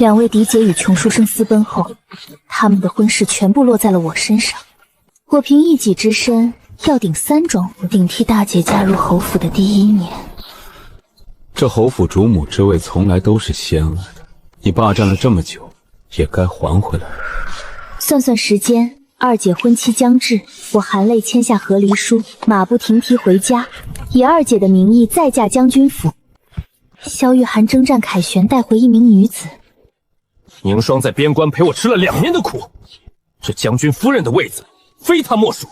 两位嫡姐与穷书生私奔后，他们的婚事全部落在了我身上。我凭一己之身要顶3桩婚，顶替大姐嫁入侯府的第1年。这侯府主母之位从来都是先来的，你霸占了这么久，也该还回来了。算算时间，二姐婚期将至，我含泪签下和离书，马不停蹄回家，以二姐的名义再嫁将军府。萧玉涵征战凯旋，带回一名女子。宁霜在边关陪我吃了2年的苦，这将军夫人的位子非她莫属。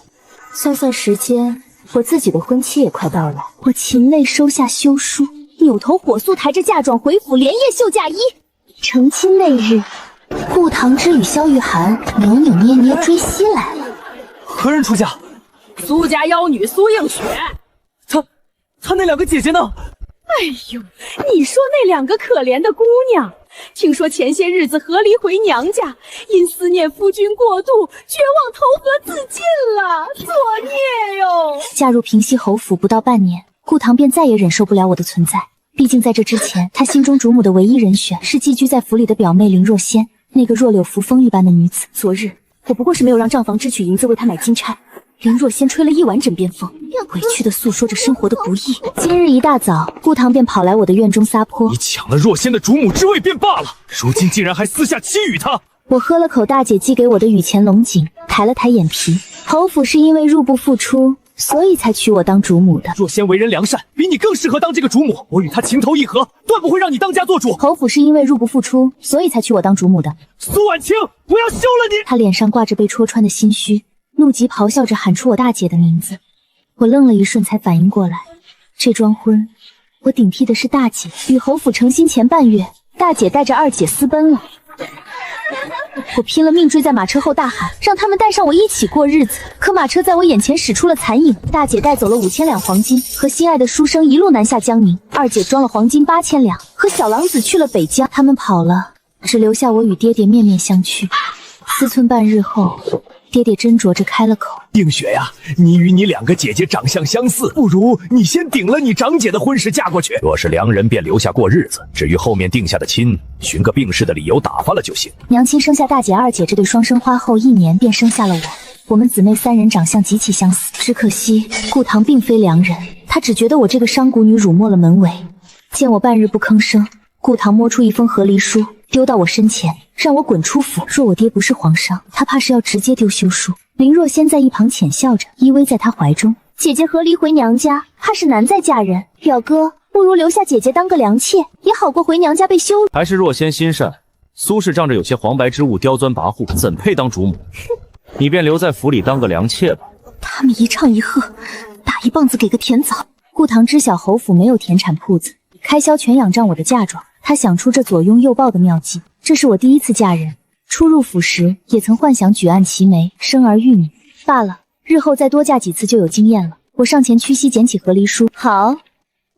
算算时间，我自己的婚期也快到了。我噙泪收下休书，扭头火速抬着嫁妆回府，连夜绣嫁衣。成亲那日，顾唐之与萧玉涵扭扭捏捏追西来了。何人出嫁？苏家妖女苏映雪。她那2个姐姐呢？哎呦，你说那2个可怜的姑娘，听说前些日子和离回娘家，因思念夫君过度，绝望投河自尽了，作孽哟！嫁入平西侯府不到半年，顾唐便再也忍受不了我的存在。毕竟在这之前，他心中主母的唯一人选是寄居在府里的表妹林若仙，那个若柳扶风一般的女子。昨日我不过是没有让账房支取银子为她买金钗，林若仙吹了1碗枕边风，委屈地诉说着生活的不易。今日一大早，顾唐便跑来我的院中撒泼。你抢了若仙的主母之位便罢了，如今竟然还私下欺辱她。我喝了口大姐寄给我的雨前龙井，抬了抬眼皮。侯府是因为入不敷出，所以才娶我当主母的。若仙为人良善，比你更适合当这个主母。我与她情投意合，断不会让你当家做主。侯府是因为入不敷出，所以才娶我当主母的。苏婉清，我要休了你！她脸上挂着被戳穿的心虚，怒极咆哮着喊出我大姐的名字。我愣了一瞬，才反应过来，这桩婚我顶替的是大姐。与侯府成亲前半月，大姐带着二姐私奔了。我拼了命追在马车后大喊，让他们带上我一起过日子。可马车在我眼前驶出了残影，大姐带走了5000两黄金，和心爱的书生一路南下江宁。二姐装了黄金8000两，和小郎子去了北疆。他们跑了，只留下我与爹爹面面相觑。思忖半日后，爹爹斟酌着开了口：映雪呀，你与你2个姐姐长相相似，不如你先顶了你长姐的婚事嫁过去。若是良人便留下过日子，至于后面定下的亲，寻个病逝的理由打发了就行。娘亲生下大姐二姐这对双生花后1年便生下了我。我们姊妹3人长相极其相似，只可惜顾唐并非良人，他只觉得我这个商贾女辱没了门楣。见我半日不吭声，顾唐摸出一封和离书，丢到我身前，让我滚出府。若我爹不是皇上，他怕是要直接丢休书。林若仙在一旁浅笑着，依偎在他怀中。姐姐和离回娘家，怕是难再嫁人。表哥，不如留下姐姐当个良妾，也好过回娘家被羞辱。还是若仙心善，苏氏仗着有些黄白之物刁钻跋扈，怎配当主母？你便留在府里当个良妾吧。他们一唱一和，打一棒子给个甜枣。顾唐知晓侯府没有田产铺子，开销全仰仗我的嫁妆。他想出这左拥右抱的妙计。这是我第一次嫁人，初入府时也曾幻想举案齐眉，生儿育女。罢了，日后再多嫁几次就有经验了。我上前屈膝捡起和离书，好，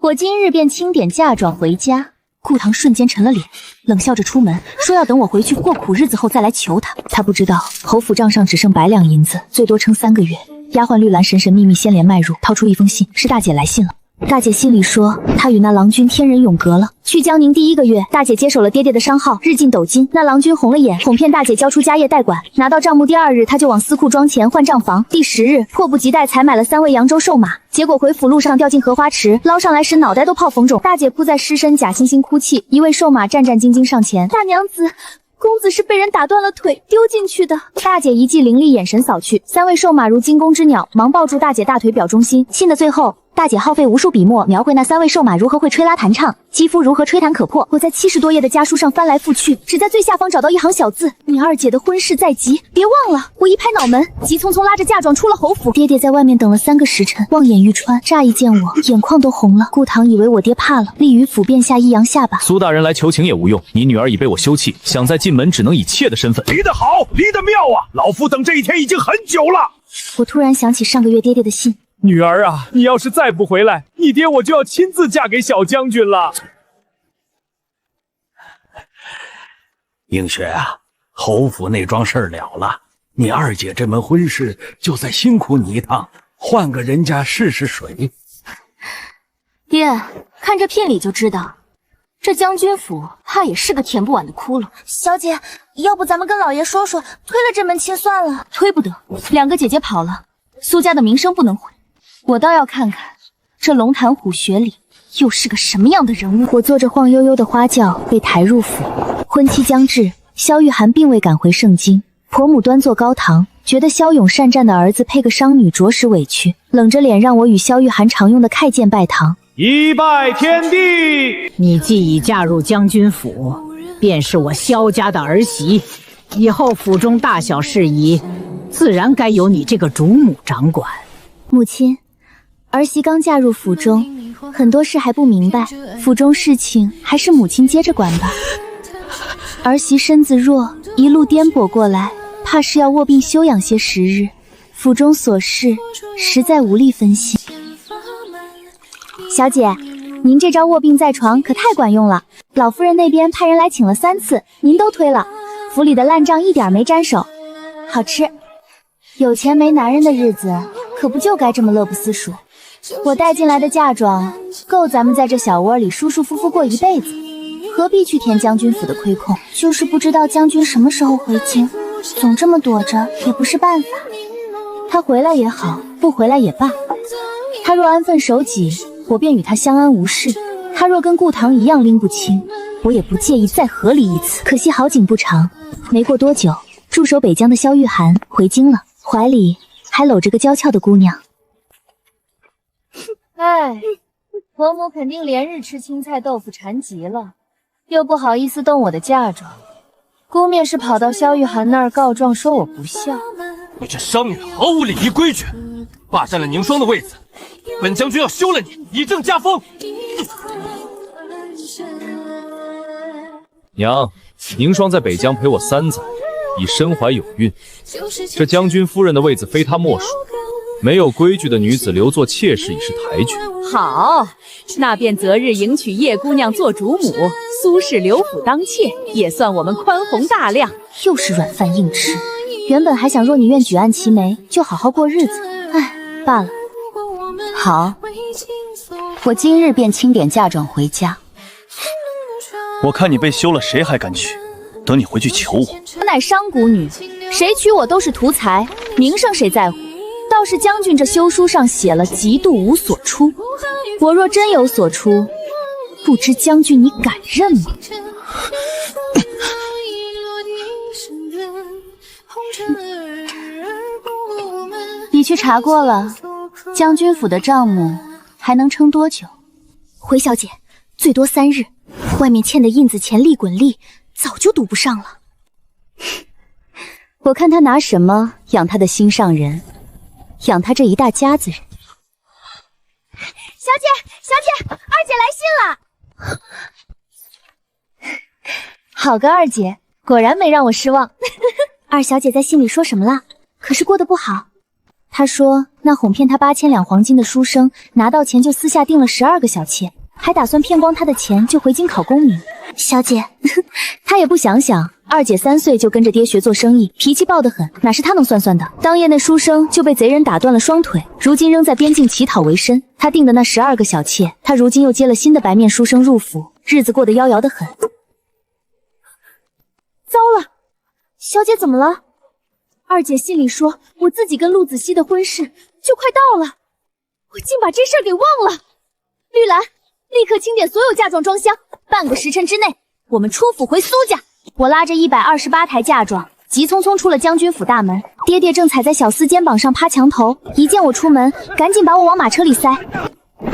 我今日便清点嫁妆回家。顾唐瞬间沉了脸，冷笑着出门，说要等我回去过苦日子后再来求他。他不知道侯府账上只剩100两银子，最多撑3个月。丫鬟绿兰神神秘秘先连迈入，掏出一封信，是大姐来信了。大姐信里说，她与那郎君天人永隔了。去江宁第1个月，大姐接手了爹爹的商号，日进斗金。那郎君红了眼，哄骗大姐交出家业代管。拿到账目第2日，他就往司库装钱换账房。第10日，迫不及待采买了3位扬州瘦马，结果回府路上掉进荷花池，捞上来时脑袋都泡红肿。大姐扑在尸身，假惺惺哭泣。一位瘦马战战兢兢上前，大娘子，公子是被人打断了腿丢进去的。大姐一记凌厉眼神扫去，3位瘦马如惊弓之鸟，忙抱住大姐大腿表中心。信的最后，大姐耗费无数笔墨，描绘那3位瘦马如何会吹拉弹唱，肌肤如何吹弹可破。我在70多页的家书上翻来覆去，只在最下方找到一行小字：你二姐的婚事在即，别忘了。我一拍脑门，急匆匆拉着嫁妆出了侯府。爹爹在外面等了3个时辰，望眼欲穿，乍一见我，眼眶都红了。顾唐以为我爹怕了，立于府便下一扬下巴：苏大人来求情也无用，你女儿已被我休弃，想再进门只能以妾的身份。离得好，离得妙啊！老夫等这一天已经很久了。我突然想起上个月爹爹的信。女儿啊，你要是再不回来，你爹我就要亲自嫁给小将军了。映雪啊，侯府那桩事儿了了，你二姐这门婚事就再辛苦你一趟，换个人家试试水。爹，看这聘礼就知道，这将军府怕也是个填不完的窟窿。小姐，要不咱们跟老爷说说，推了这门亲算了。推不得，两个姐姐跑了，苏家的名声不能毁。我倒要看看这龙潭虎穴里又是个什么样的人物。我坐着晃悠悠的花轿被抬入府，婚期将至，萧玉涵并未赶回盛京，婆母端坐高堂，觉得骁勇善战的儿子配个商女着实委屈，冷着脸让我与萧玉涵常用的太监拜堂。一拜天地。你既已嫁入将军府，便是我萧家的儿媳，以后府中大小事宜，自然该由你这个主母掌管。母亲，儿媳刚嫁入府中，很多事还不明白，府中事情还是母亲接着管吧。儿媳身子弱，一路颠簸过来，怕是要卧病休养些时日，府中琐事实在无力分心。小姐，您这招卧病在床可太管用了，老夫人那边派人来请了3次，您都推了，府里的烂账一点没沾手。好吃，有钱没男人的日子可不就该这么乐不思蜀。我带进来的嫁妆够咱们在这小窝里舒舒服服过一辈子，何必去填将军府的亏空？就是不知道将军什么时候回京，总这么躲着也不是办法。他回来也好，不回来也罢，他若安分守己，我便与他相安无事；他若跟顾堂一样拎不清，我也不介意再和离一次。可惜好景不长，没过多久，驻守北疆的萧玉涵回京了，怀里还搂着个娇俏的姑娘。哎，婆母肯定连日吃青菜豆腐馋极了，又不好意思动我的嫁妆，姑面是跑到萧玉涵那儿告状，说我不孝。你这商人毫无礼仪规矩，霸占了宁霜的位子，本将军要休了你，以正家风。娘，宁霜在北疆陪我3载，已身怀有孕，这将军夫人的位子非她莫属。没有规矩的女子留作妾室已是抬举。好，那便择日迎娶叶姑娘做主母，苏氏留府当妾，也算我们宽宏大量。又是软饭硬吃，原本还想若你愿举案齐眉，就好好过日子，唉，罢了。好，我今日便清点嫁妆回家。我看你被休了，谁还敢娶？等你回去求我。我乃商贾女，谁娶我都是图财，名声谁在乎？倒是将军这休书上写了极度无所出，我若真有所出，不知将军你敢认吗？你去查过了，将军府的账目还能撑多久？回小姐，最多3日，外面欠的印子钱利滚利，早就赌不上了。我看他拿什么养他的心上人，养他这一大家子人。小姐，二姐来信了。好个二姐，果然没让我失望。二小姐在信里说什么了？可是过得不好。她说那哄骗她8000两黄金的书生拿到钱就私下订了12个小妾，还打算骗光她的钱就回京考功名。小姐，她也不想想，二姐3岁就跟着爹学做生意，脾气暴得很，哪是她能算的？当夜那书生就被贼人打断了双腿，如今仍在边境乞讨为生。她订的那12个小妾，她如今又接了新的白面书生入府，日子过得夭夭得很。糟了，小姐怎么了？二姐信里说我自己跟陆子熙的婚事就快到了，我竟把这事儿给忘了。绿兰，立刻清点所有嫁妆装箱，半个时辰之内我们出府回苏家。我拉着128台嫁妆急匆匆出了将军府大门，爹爹正踩在小厮肩膀上趴墙头，一见我出门赶紧把我往马车里塞。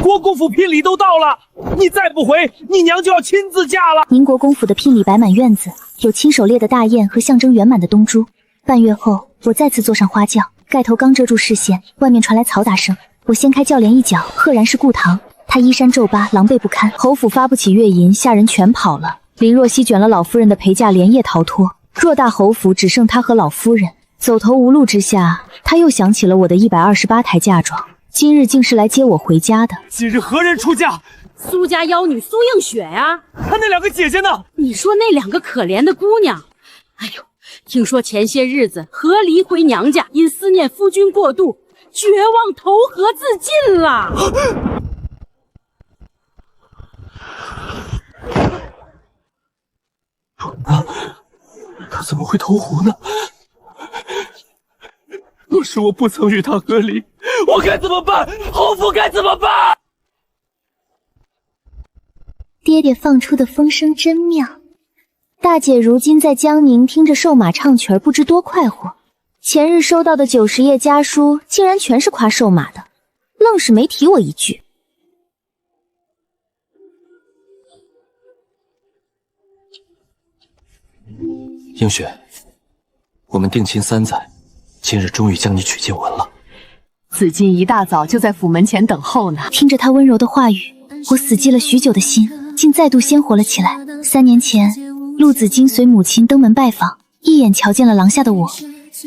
国公府聘礼都到了，你再不回，你娘就要亲自嫁了。宁国公府的聘礼摆满院子，有亲手列的大宴和象征圆满的东珠。半月后，我再次坐上花轿，盖头刚遮住视线，外面传来嘈杂声。我掀开轿帘一角，赫然是顾堂。他衣衫皱巴，狼狈不堪。侯府发不起月银，下人全跑了。林若曦卷了老夫人的陪嫁，连夜逃脱。偌大侯府只剩他和老夫人，走投无路之下，他又想起了我的128台嫁妆，今日竟是来接我回家的。今日何人出嫁？苏家妖女苏映雪呀。她那2个姐姐呢？你说那2个可怜的姑娘，哎呦，听说前些日子和离回娘家，因思念夫君过度，绝望投河自尽了。他怎么会投湖呢？若是我不曾与他和离，我该怎么办？侯府该怎么办？爹爹放出的风声真妙。大姐如今在江宁听着瘦马唱曲儿，不知多快活。前日收到的90页家书，竟然全是夸瘦马的，愣是没提我一句。映雪，我们定亲3载，今日终于将你娶进门了。子敬一大早就在府门前等候呢。听着他温柔的话语，我死寂了许久的心竟再度鲜活了起来。3年前，陆子敬随母亲登门拜访，一眼瞧见了廊下的我，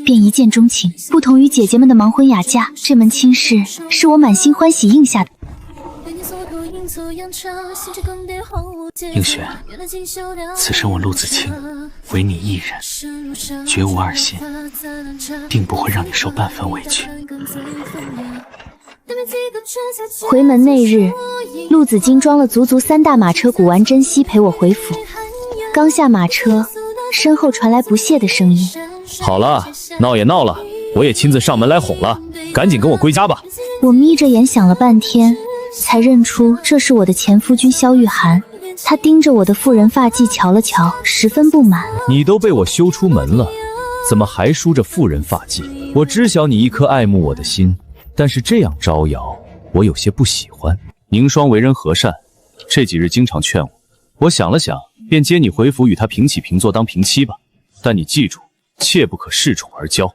便一见钟情。不同于姐姐们的盲婚哑嫁，这门亲事是我满心欢喜应下的。映雪，此生我陆子清唯你一人，绝无二心，定不会让你受半分委屈。回门那日，陆子敬装了足3大马车，鼓完珍惜陪我回府。刚下马车，身后传来不屑的声音：“好了，闹也闹了，我也亲自上门来哄了，赶紧跟我归家吧。”我眯着眼想了半天，才认出这是我的前夫君萧玉涵。他盯着我的妇人发髻瞧了瞧，十分不满：“你都被我休出门了，怎么还梳着妇人发髻？我知晓你一颗爱慕我的心，但是这样招摇，我有些不喜欢。宁霜为人和善，这几日经常劝我，我想了想，便接你回府，与她平起平坐当平妻吧。但你记住，切不可恃宠而骄，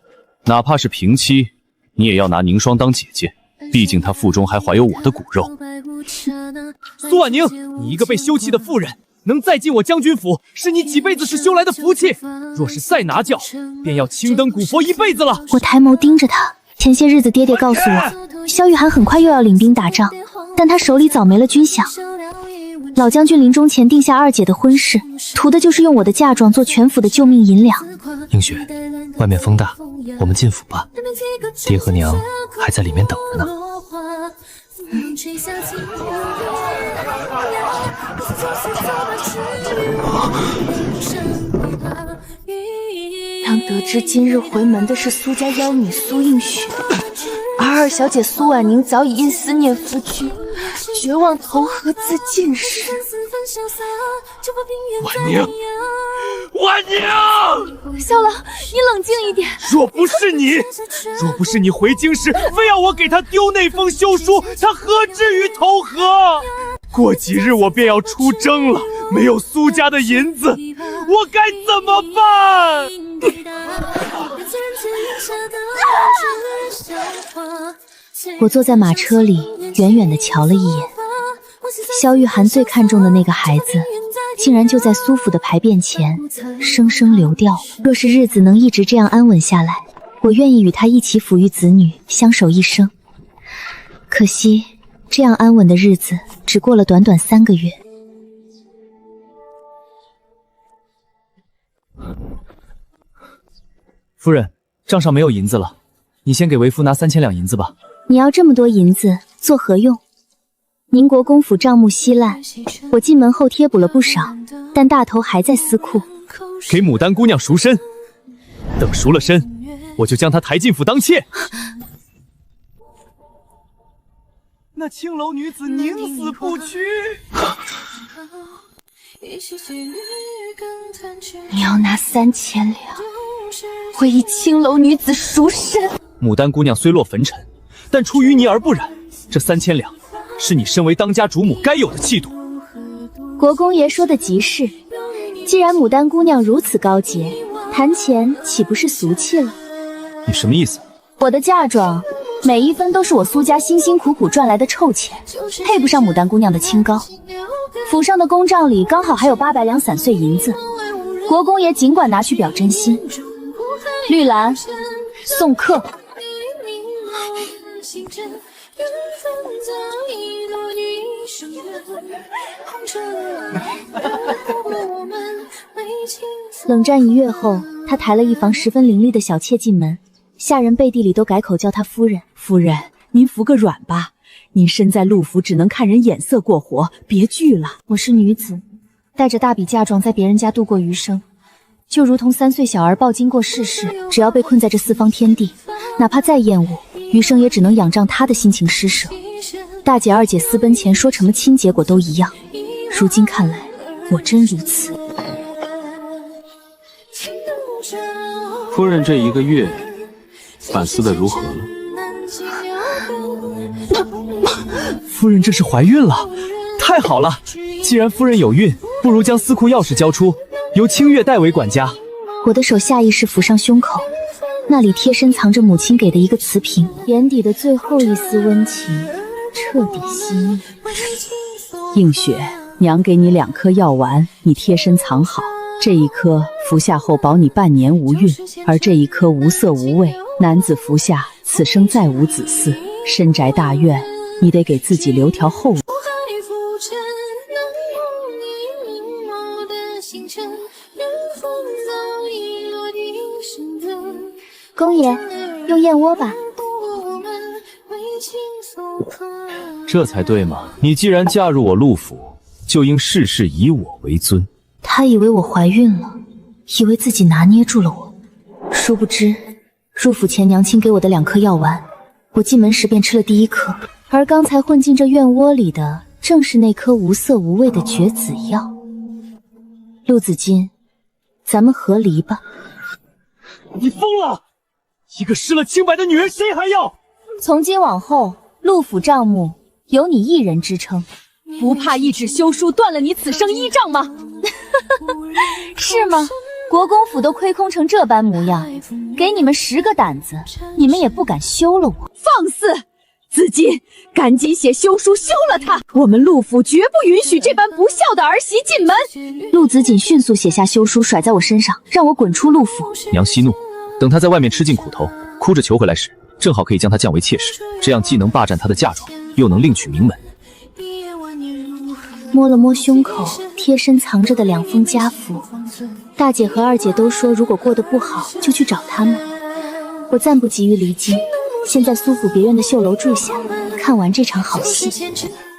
哪怕是平妻，你也要拿宁霜当姐姐，毕竟她腹中还怀有我的骨肉。”苏婉宁，你一个被休弃的妇人，能再进我将军府，是你几辈子是修来的福气。若是再拿教，便要青灯古佛一辈子了。我抬眸盯着他，前些日子爹爹告诉我，萧玉涵很快又要领兵打仗，但他手里早没了军饷。老将军临终前定下2姐的婚事，图的就是用我的嫁妆做全府的救命银两。映雪，外面风大，我们进府吧，爹和娘还在里面等着呢。当得知今日回门的是苏家妖女苏映雪，而二小姐苏婉宁早已因思念夫君，绝望投河自尽时，婉宁，婉宁，萧郎，你冷静一点。若不是你回京时非要我给他丢那封休书，他何至于投河？过几日我便要出征了，没有苏家的银子，我该怎么办？我坐在马车里，远远地瞧了一眼，萧玉涵最看重的那个孩子，竟然就在苏府的牌匾前生生流掉了。若是日子能一直这样安稳下来，我愿意与他一起抚育子女，相守一生。可惜这样安稳的日子只过了短短3个月。夫人，账上没有银子了，你先给为夫拿3000两银子吧。你要这么多银子做何用？宁国公府账目稀烂，我进门后贴补了不少，但大头还在司库。给牡丹姑娘赎身，等赎了身，我就将她抬进府当妾。那青楼女子宁死不屈。你要拿3000两，为一青楼女子赎身。牡丹姑娘虽落坟尘，但出淤泥而不染。这3000两，是你身为当家主母该有的气度。国公爷说的极是，既然牡丹姑娘如此高洁，谈钱岂不是俗气了？你什么意思？我的嫁妆每一分都是我苏家辛辛苦苦赚来的臭钱，配不上牡丹姑娘的清高。府上的公账里刚好还有800两散碎银子，国公爷尽管拿去表真心。绿兰，送客。冷战1月后，他抬了一房十分伶俐的小妾进门，下人背地里都改口叫她夫人。夫人，您服个软吧，您身在陆府，只能看人眼色过活，别惧了。我是女子，带着大笔嫁妆在别人家度过余生，就如同3岁小儿抱经过世事，只要被困在这四方天地，哪怕再厌恶，余生也只能仰仗他的心情施舍。大姐二姐私奔前说什么亲结果都一样，如今看来果真如此。夫人这1个月反思的如何了？夫人这是怀孕了，太好了！既然夫人有孕，不如将司库钥匙交出，由清月代为管家。我的手下意识抚上胸口，那里贴身藏着母亲给的一个瓷瓶，眼底的最后一丝温情彻底熄灭。映雪，娘给你2颗药丸，你贴身藏好。这一颗服下后保你半年无孕，而这一颗无色无味，男子服下，此生再无子嗣。深宅大院，你得给自己留条后路。公爷，用燕窝吧。这才对嘛！你既然嫁入我陆府，就应事事以我为尊。他以为我怀孕了，以为自己拿捏住了我，殊不知入府前娘亲给我的2颗药丸，我进门时便吃了第1颗，而刚才混进这院窝里的正是那颗无色无味的绝子药。陆子金，咱们和离吧。你疯了！一个失了清白的女人，谁还要？从今往后，陆府账目由你一人支撑。不怕一纸休书断了你此生依仗吗？是吗？国公府都亏空成这般模样，给你们10个胆子，你们也不敢休了我。放肆！子金，赶紧写休书休了他！我们陆府绝不允许这般不孝的儿媳进门。陆子锦迅速写下休书，甩在我身上，让我滚出陆府。娘息怒，等他在外面吃尽苦头，哭着求回来时，正好可以将他降为妾室，这样既能霸占他的嫁妆，又能另娶名门。摸了摸胸口贴身藏着的2封家符，大姐和二姐都说如果过得不好就去找他们。我暂不急于离京，先在苏府别院的绣楼住下，看完这场好戏。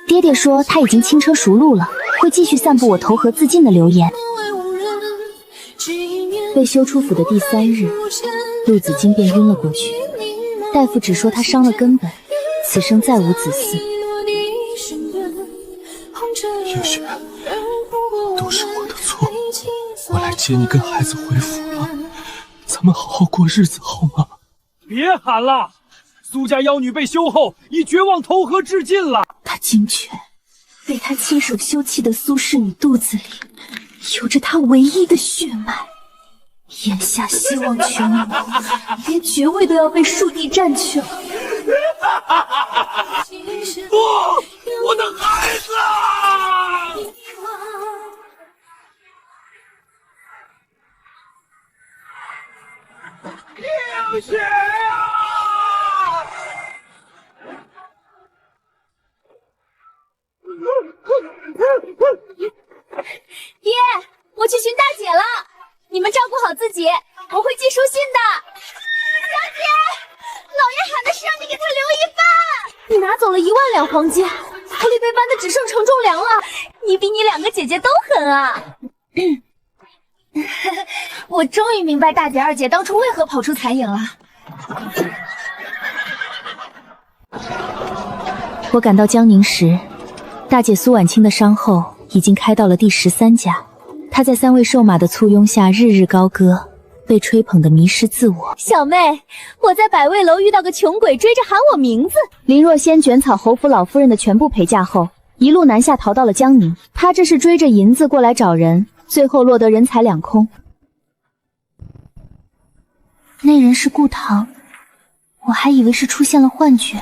爹爹说他已经轻车熟路了，会继续散布我投河自尽的流言。被休出府的第3日，陆子金便晕了过去，大夫只说他伤了根本，此生再无子嗣。映雪，都是我的错，我来接你跟孩子回府了，咱们好好过日子好吗？别喊了！苏家妖女被休后，已绝望投河自尽了。他精确，被他亲手休弃的苏氏女肚子里，有着他唯一的血脉。眼下希望全无，连爵位都要被庶弟占去了。不，我的孩子！映雪啊！爹，我去寻大姐了，你们照顾好自己，我会寄书信的。小姐，老爷喊的是让你给他留一半。你拿走了1万两黄金，头里被搬的只剩承重梁了。你比你2个姐姐都狠啊！我终于明白大姐二姐当初为何跑出残影了。我赶到江宁时，大姐苏婉清的伤后已经开到了第13家。她在3位瘦马的簇拥下日日高歌，被吹捧得迷失自我。小妹，我在百味楼遇到个穷鬼追着喊我名字。林若仙卷草侯府老夫人的全部陪嫁后，一路南下逃到了江宁。她这是追着银子过来找人，最后落得人财两空。那人是顾唐，我还以为是出现了幻觉。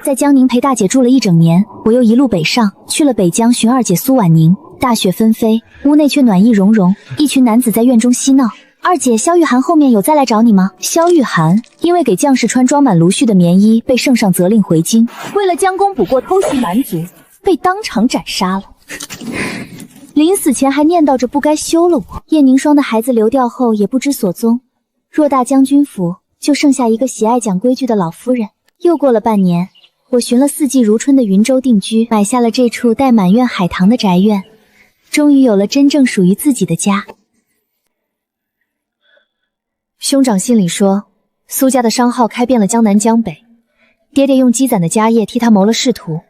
在江宁陪大姐住了1整年，我又一路北上，去了北疆寻二姐苏婉宁。大雪纷飞，屋内却暖意融融，一群男子在院中嬉闹。二姐萧玉涵后面有再来找你吗？萧玉涵因为给将士穿装满卢絮的棉衣，被圣上责令回京，为了将功补过偷袭蛮族，被当场斩杀了。临死前还念叨着不该休了我。叶凝霜的孩子流掉后也不知所踪，偌大将军府就剩下一个喜爱讲规矩的老夫人。又过了半年，我寻了4季如春的云州定居，买下了这处带满院海棠的宅院。终于有了真正属于自己的家。兄长心里说，苏家的商号开遍了江南江北，爹爹用积攒的家业替他谋了仕途，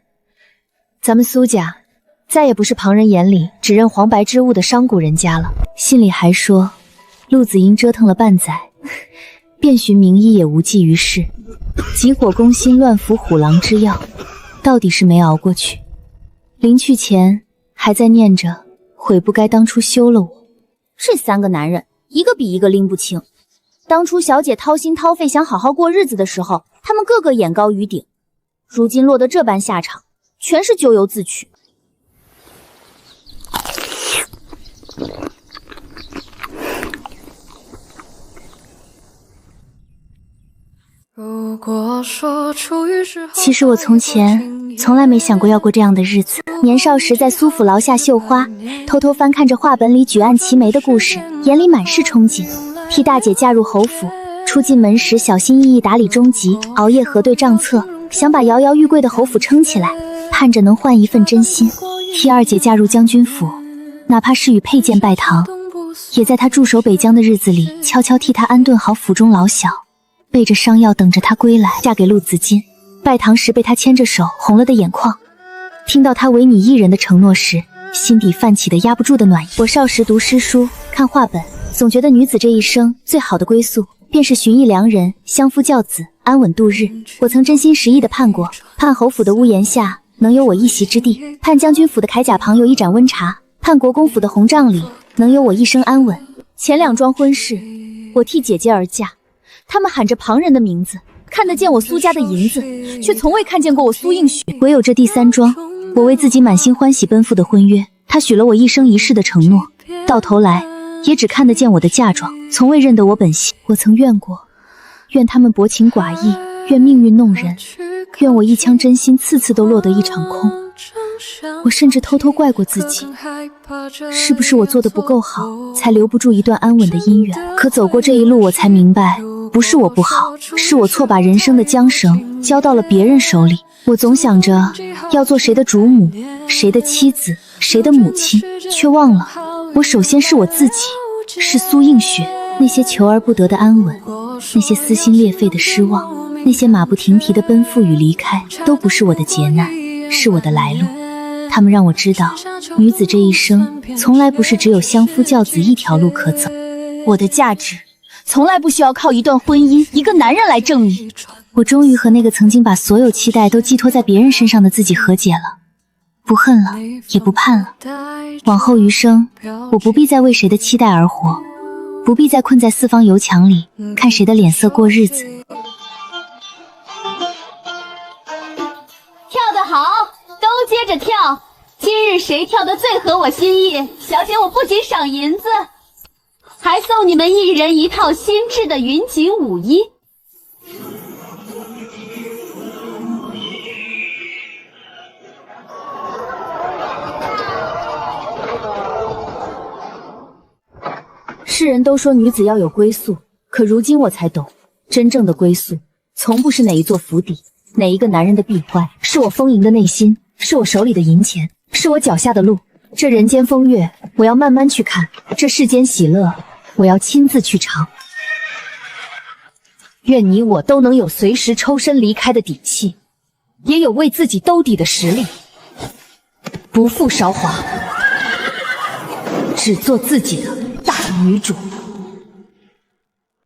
咱们苏家再也不是旁人眼里只认黄白之物的商贾人家了。心里还说，陆子英折腾了半载，遍寻名医也无济于事，急火攻心，乱服虎狼之药，到底是没熬过去。临去前还在念着悔不该当初休了我。这三个男人一个比一个拎不清。当初小姐掏心掏肺想好好过日子的时候，他们个个眼高于顶，如今落得这般下场，全是咎由自取。其实我从前从来没想过要过这样的日子。年少时在苏府牢下绣花，偷偷翻看着画本里举案齐眉的故事，眼里满是憧憬。替大姐嫁入侯府，出进门时小心翼翼打理终极，熬夜核对账册，想把摇摇欲坠的侯府撑起来，盼着能换一份真心。替二姐嫁入将军府，哪怕是与佩剑拜堂，也在她驻守北疆的日子里悄悄替她安顿好府中老小，备着伤药等着她归来。嫁给陆子金，拜堂时被他牵着手，红了的眼眶。听到他唯你一人的承诺时，心底泛起的压不住的暖意。我少时读诗书，看画本，总觉得女子这一生最好的归宿，便是寻一良人，相夫教子，安稳度日。我曾真心实意地盼过，盼侯府的屋檐下能有我一席之地，盼将军府的铠甲旁有一盏温茶，盼国公府的红帐里能有我一生安稳。前两桩婚事，我替姐姐而嫁，他们喊着旁人的名字，看得见我苏家的银子，却从未看见过我苏映雪。唯有这第三桩，我为自己满心欢喜奔赴的婚约，他许了我一生一世的承诺，到头来也只看得见我的嫁妆，从未认得我本心。我曾怨过，愿他们薄情寡义，愿命运弄人，愿我一腔真心次次都落得一场空。我甚至偷偷怪过自己，是不是我做得不够好，才留不住一段安稳的姻缘？可走过这一路，我才明白，不是我不好，是我错把人生的缰绳交到了别人手里。我总想着要做谁的主母，谁的妻子，谁的母亲，却忘了我首先是我自己，是苏映雪。那些求而不得的安稳，那些撕心裂肺的失望，那些马不停蹄的奔赴与离开，都不是我的劫难，是我的来路。他们让我知道，女子这一生从来不是只有相夫教子一条路可走。我的价值从来不需要靠一段婚姻，一个男人来证明。我终于和那个曾经把所有期待都寄托在别人身上的自己和解了，不恨了，也不盼了。往后余生，我不必再为谁的期待而活，不必再困在四方油墙里看谁的脸色过日子。跳得好，都接着跳。今日谁跳得最合我心意，小姐我不仅赏银子，还送你们一人一套新制的云锦舞衣。世人都说女子要有归宿，可如今我才懂，真正的归宿从不是哪一座府邸，哪一个男人的臂怀，是我丰盈的内心，是我手里的银钱，是我脚下的路。这人间风月，我要慢慢去看；这世间喜乐，我要亲自去尝。愿你我都能有随时抽身离开的底气，也有为自己兜底的实力，不负韶华，只做自己的大女主。